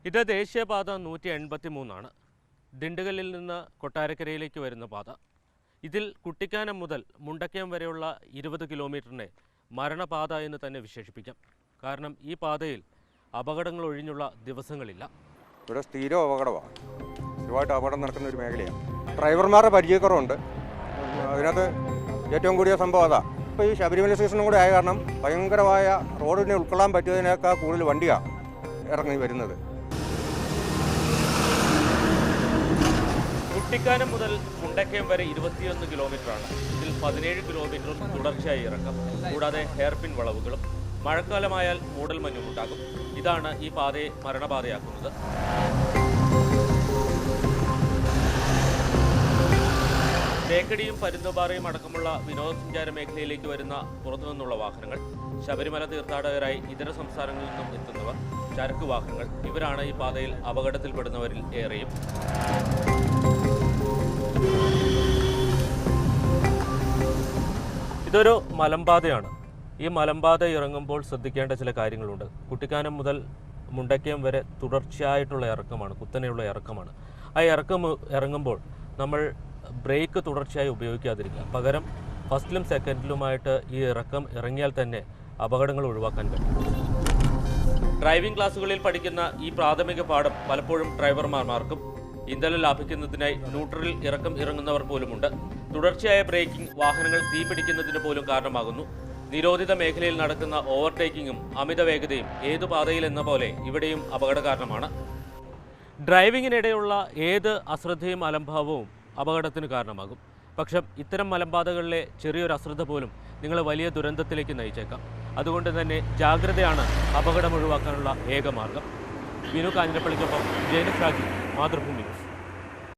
ഇത് ദേശീയപാത 183 ദിണ്ടുകല്ലിൽ നിന്ന് കൊട്ടാരക്കരയിലേക്ക് വരുന്ന പാത. ഇതിൽ കുട്ടിക്കാനം മുതൽ മുണ്ടക്കയം വരെയുള്ള 20 കിലോമീറ്ററിനെ മരണപാത എന്ന് തന്നെ വിശേഷിപ്പിക്കാം. കാരണം ഈ പാതയിൽ അപകടങ്ങൾ ഒഴിഞ്ഞുള്ള ദിവസങ്ങളില്ല. ഇവിടെ സ്ഥിരം അപകടമാണ്, സ്ഥിരമായിട്ട് അപകടം നടക്കുന്ന ഒരു മേഖലയാണ്. ഡ്രൈവർമാരുടെ പരിചയക്കുറവുണ്ട്. അതിനകത്ത് ഏറ്റവും കൂടിയ സംഭവം അതാ. ഇപ്പോൾ ഈ ശബരിമല സീസണും കൂടെ ആയ കാരണം ഭയങ്കരമായ റോഡിനെ ഉൾക്കൊള്ളാൻ പറ്റിയതിനേക്കാൾ കൂടുതൽ വണ്ടിയാണ് ഇറങ്ങി വരുന്നത്. കുട്ടിക്കാനം മുതൽ മുണ്ടക്കയം വരെ 21 കിലോമീറ്ററാണ്. ഇതിൽ 17 കിലോമീറ്ററും തുടർച്ചയായി ഇറക്കം, കൂടാതെ ഹെയർപിൻ വളവുകളും. മഴക്കാലമായാൽ മൂടൽമഞ്ഞും ഉണ്ടാകും. ഇതാണ് ഈ പാതയെ മരണപാതയാക്കുന്നത്. തേക്കടിയും പരുന്തുപാറയും അടക്കമുള്ള വിനോദസഞ്ചാര മേഖലയിലേക്ക് വരുന്ന പുറത്തുനിന്നുള്ള വാഹനങ്ങൾ, ശബരിമല തീർത്ഥാടകരായി ഇതര സംസ്ഥാനങ്ങളിൽ നിന്നും എത്തുന്നവർ, ചരക്ക് വാഹനങ്ങൾ, ഇവരാണ് ഈ പാതയിൽ അപകടത്തിൽപ്പെടുന്നവരിൽ ഏറെയും. ഇതൊരു മലമ്പാതയാണ്. ഈ മലമ്പാത ഇറങ്ങുമ്പോൾ ശ്രദ്ധിക്കേണ്ട ചില കാര്യങ്ങളുണ്ട്. കുട്ടിക്കാനം മുതൽ മുണ്ടക്കയം വരെ തുടർച്ചയായിട്ടുള്ള ഇറക്കമാണ്, കുത്തനെയുള്ള ഇറക്കമാണ്. ആ ഇറങ്ങുമ്പോൾ നമ്മൾ ബ്രേക്ക് തുടർച്ചയായി ഉപയോഗിക്കാതിരിക്കുക. പകരം ഫസ്റ്റിലും സെക്കൻഡിലുമായിട്ട് ഈ ഇറക്കം ഇറങ്ങിയാൽ തന്നെ അപകടങ്ങൾ ഒഴിവാക്കാൻ പറ്റും. ഡ്രൈവിംഗ് ക്ലാസ്സുകളിൽ പഠിക്കുന്ന ഈ പ്രാഥമിക പാഠം പലപ്പോഴും ഡ്രൈവർമാർക്കും ഇന്ധനം ലാഭിക്കുന്നതിനായി ന്യൂട്രലിൽ ഇറക്കം ഇറങ്ങുന്നവർ പോലുമുണ്ട്. തുടർച്ചയായ ബ്രേക്കിംഗ് വാഹനങ്ങൾ തീപിടിക്കുന്നതിന് പോലും കാരണമാകുന്നു. നിരോധിത മേഖലയിൽ നടക്കുന്ന ഓവർടേക്കിങ്ങും അമിത വേഗതയും ഏതു പാതയിൽ എന്ന പോലെ ഇവിടെയും അപകട കാരണമാണ്. ഡ്രൈവിങ്ങിനിടെയുള്ള ഏത് അശ്രദ്ധയും അലംഭാവവും അപകടത്തിന് കാരണമാകും. പക്ഷേ ഇത്തരം മലമ്പാതകളിലെ ചെറിയൊരു അശ്രദ്ധ പോലും നിങ്ങളെ വലിയ ദുരന്തത്തിലേക്ക് നയിച്ചേക്കാം. അതുകൊണ്ട് തന്നെ ജാഗ്രതയാണ് അപകടം ഒഴിവാക്കാനുള്ള ഏക മാർഗം. വിനു കാഞ്ഞിരപ്പള്ളിക്കൊപ്പം ജയനഷ് രാജി, മാതൃഭൂമി ന്യൂസ്.